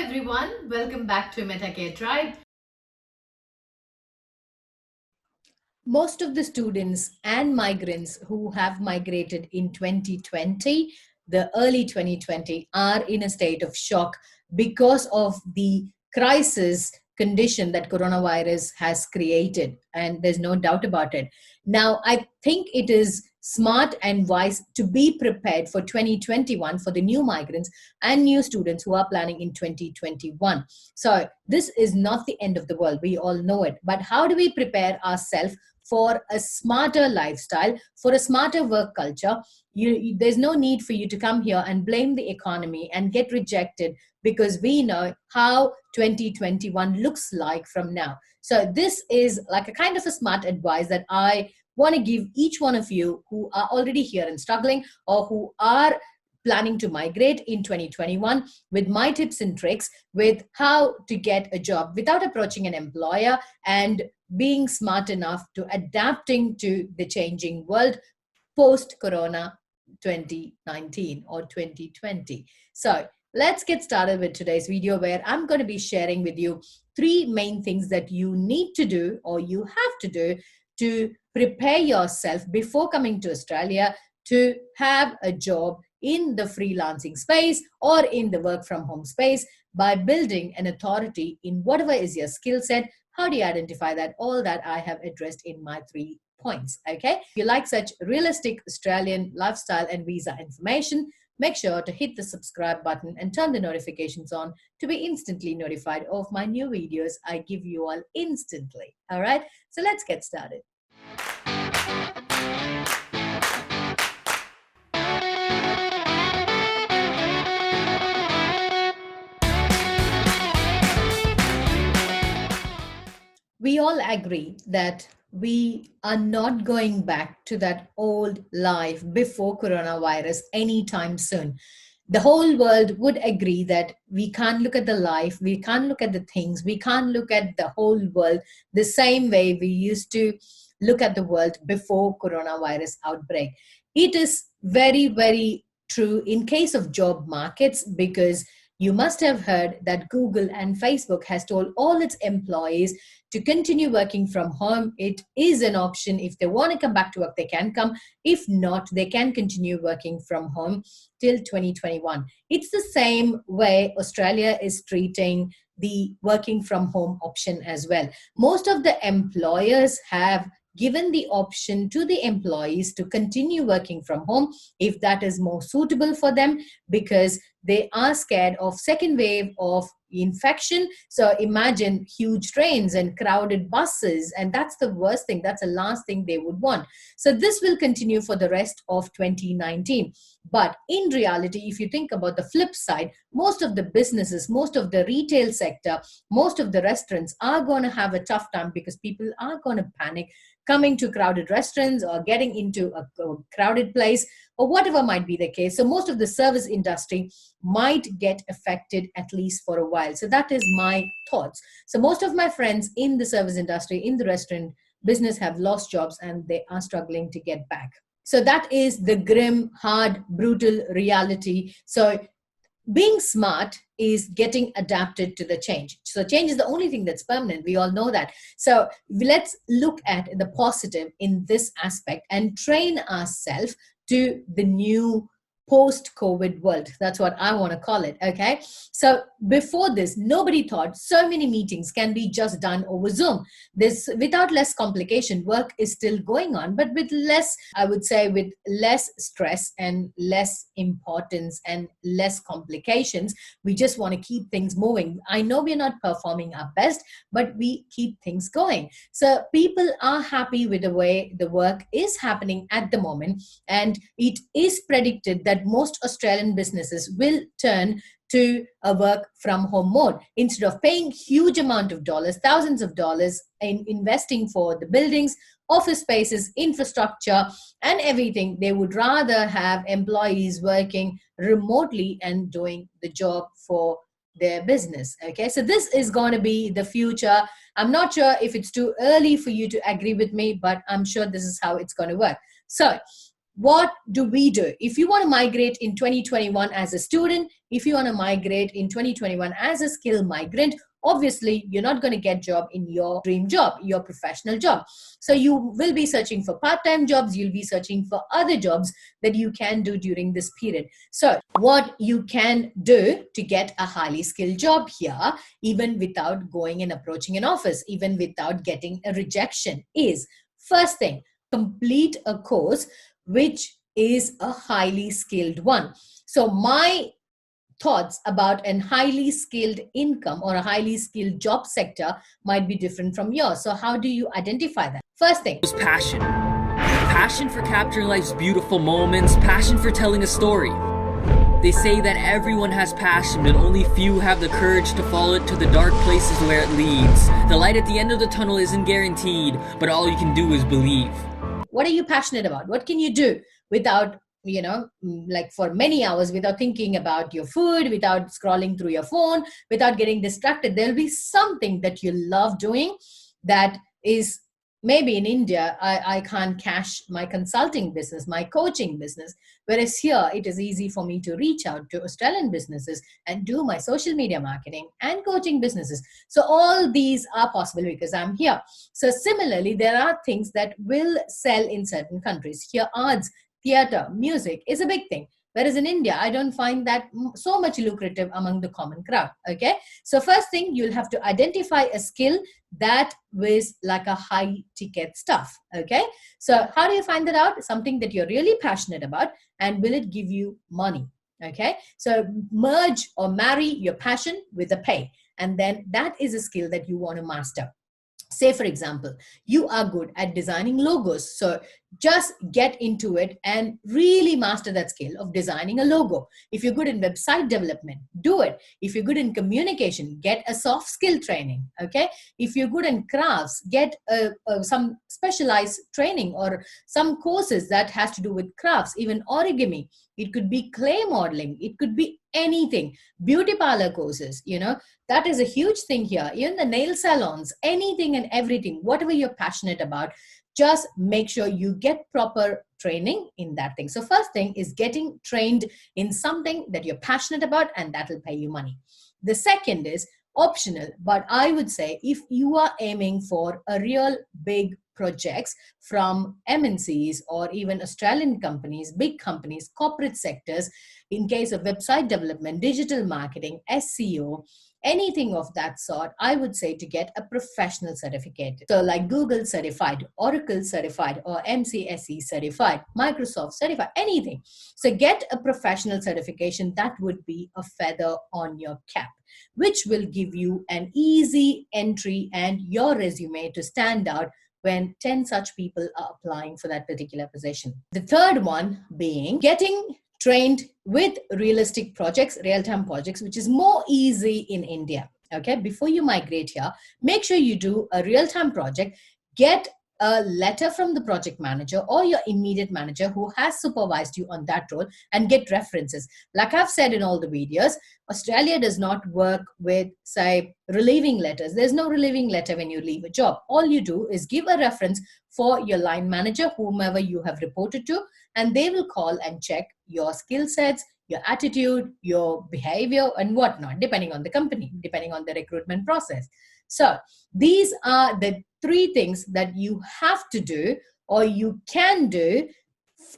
everyone, welcome back to MetaCare Tribe. Most of the students and migrants who have migrated in 2020, the early 2020, are in a state of shock because of the crisis condition that coronavirus has created. And there's no doubt about it. Now, I think it is smart and wise to be prepared for 2021 for the new migrants and new students who are planning in 2021. So, this is not the end of the world. We all know it. But how do we prepare ourselves for a smarter lifestyle, for a smarter work culture? There's no need for you to come here and blame the economy and get rejected, because we know how 2021 looks like from now. So this is like a kind of a smart advice that I want to give each one of you who are already here and struggling, or who are planning to migrate in 2021, with my tips and tricks with how to get a job without approaching an employer, and being smart enough to adapting to the changing world post corona 2019 or 2020. So let's get started with today's video, where I'm going to be sharing with you three main things that you need to do, or you have to do, to prepare yourself before coming to Australia to have a job in the freelancing space or in the work from home space, by building an authority in whatever is your skill set. How do you identify that? All that I have addressed in my 3 points. Okay. If you like such realistic Australian lifestyle and visa information, make sure to hit the subscribe button and turn the notifications on to be instantly notified of my new videos I give you all instantly. All right. So let's get started. We all agree that we are not going back to that old life before coronavirus anytime soon. The whole world would agree that we can't look at the life, we can't look at the things, we can't look at the whole world the same way we used to look at the world before coronavirus outbreak. It is very, very true in case of job markets, because you must have heard that Google and Facebook has told all its employees to continue working from home. It is an option. If they want to come back to work, they can come. If not, they can continue working from home till 2021. It's the same way Australia is treating the working from home option as well. Most of the employers have given the option to the employees to continue working from home if that is more suitable for them, because they are scared of second wave of infection. So imagine huge trains and crowded buses, and that's the worst thing. That's the last thing they would want. So this will continue for the rest of 2019. But in reality, if you think about the flip side, most of the businesses, most of the retail sector, most of the restaurants are going to have a tough time, because people are going to panic coming to crowded restaurants or getting into a crowded place, or whatever might be the case. So most of the service industry might get affected, at least for a while. So that is my thoughts. So most of my friends in the service industry, in the restaurant business, have lost jobs and they are struggling to get back. So that is the grim, hard, brutal reality. So being smart is getting adapted to the change. So change is the only thing that's permanent. We all know that. So let's look at the positive in this aspect and train ourselves to the new post-COVID world. That's what I want to call it. Okay. So before this, nobody thought so many meetings can be just done over Zoom. This, without less complication, work is still going on, but with less, I would say, with less stress and less importance and less complications. We just want to keep things moving. I know we're not performing our best, but we keep things going. So people are happy with the way the work is happening at the moment. And it is predicted that most Australian businesses will turn to a work from home mode. Instead of paying huge amount of dollars, thousands of dollars in investing for the buildings, office spaces, infrastructure, and everything, they would rather have employees working remotely and doing the job for their business. Okay, so this is going to be the future. I'm not sure if it's too early for you to agree with me, but I'm sure this is how it's going to work. So what do we do? If you want to migrate in 2021 as a student, if you want to migrate in 2021 as a skill migrant, obviously you're not going to get job in your dream job, your professional job. So you will be searching for part-time jobs, you'll be searching for other jobs that you can do during this period. So what you can do to get a highly skilled job here, even without going and approaching an office, even without getting a rejection, is first thing, complete a course which is a highly skilled one. So my thoughts about a highly skilled income or a highly skilled job sector might be different from yours. So how do you identify that? First thing, passion. Passion for capturing life's beautiful moments, passion for telling a story. They say that everyone has passion, but only few have the courage to follow it to the dark places where it leads. The light at the end of the tunnel isn't guaranteed, but all you can do is believe. What are you passionate about? What can you do without, like for many hours, without thinking about your food, without scrolling through your phone, without getting distracted? There'll be something that you love doing that is, maybe in India, I can't cash my consulting business, my coaching business. Whereas here, it is easy for me to reach out to Australian businesses and do my social media marketing and coaching businesses. So all these are possible because I'm here. So similarly, there are things that will sell in certain countries. Here, arts, theater, music is a big thing. Whereas in India, I don't find that so much lucrative among the common crowd. Okay. So first thing, you'll have to identify a skill that is like a high ticket stuff. Okay. So how do you find that out? Something that you're really passionate about, and will it give you money? Okay. So merge or marry your passion with the pay. And then that is a skill that you want to master. Say, for example, you are good at designing logos. So just get into it and really master that skill of designing a logo. If you're good in website development, do it. If you're good in communication, get a soft skill training. Okay. If you're good in crafts, get some specialized training or some courses that has to do with crafts, even origami. It could be clay modeling. It could be anything. Beauty parlor courses, that is a huge thing here. Even the nail salons, anything and everything, whatever you're passionate about, just make sure you get proper training in that thing. So first thing is getting trained in something that you're passionate about, and that will pay you money. The second is optional, but I would say if you are aiming for a real big projects from MNCs or even Australian companies, big companies, corporate sectors, in case of website development, digital marketing, SEO, anything of that sort, I would say to get a professional certificate. So like Google certified, Oracle certified, or MCSE certified, Microsoft certified, anything. So get a professional certification. That would be a feather on your cap, which will give you an easy entry and your resume to stand out when 10 such people are applying for that particular position. The third one being getting trained with realistic projects, real-time projects, which is more easy in India. Okay, before you migrate here, make sure you do a real-time project, get a letter from the project manager or your immediate manager who has supervised you on that role, and get references. Like I've said in all the videos, Australia does not work with, say, relieving letters. There's no relieving letter when you leave a job. All you do is give a reference for your line manager, whomever you have reported to, and they will call and check your skill sets, your attitude, your behavior, and whatnot, depending on the company, depending on the recruitment process. So these are the three things that you have to do or you can do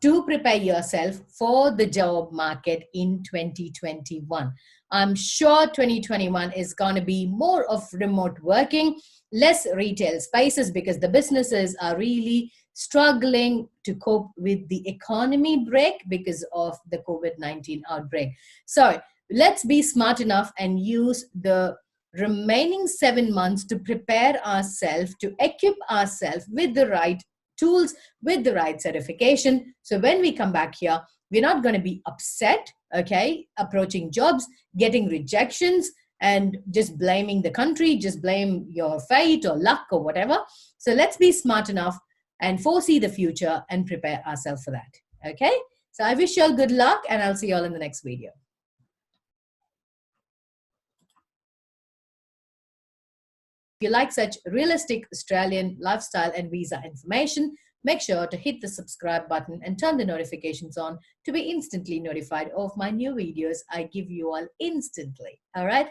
to prepare yourself for the job market in 2021. I'm sure 2021 is going to be more of remote working, less retail spaces, because the businesses are really struggling to cope with the economy break because of the COVID-19 outbreak. So let's be smart enough and use the remaining 7 months to prepare ourselves, to equip ourselves with the right tools, with the right certification. So when we come back here, we're not going to be upset, okay, approaching jobs, getting rejections, and just blaming the country, just blame your fate or luck or whatever. So let's be smart enough and foresee the future and prepare ourselves for that. Okay. So I wish you all good luck, and I'll see you all in the next video. If you like such realistic Australian lifestyle and visa information, Make sure to hit the subscribe button and turn the notifications on to be instantly notified of my new videos. I give you all instantly. All right.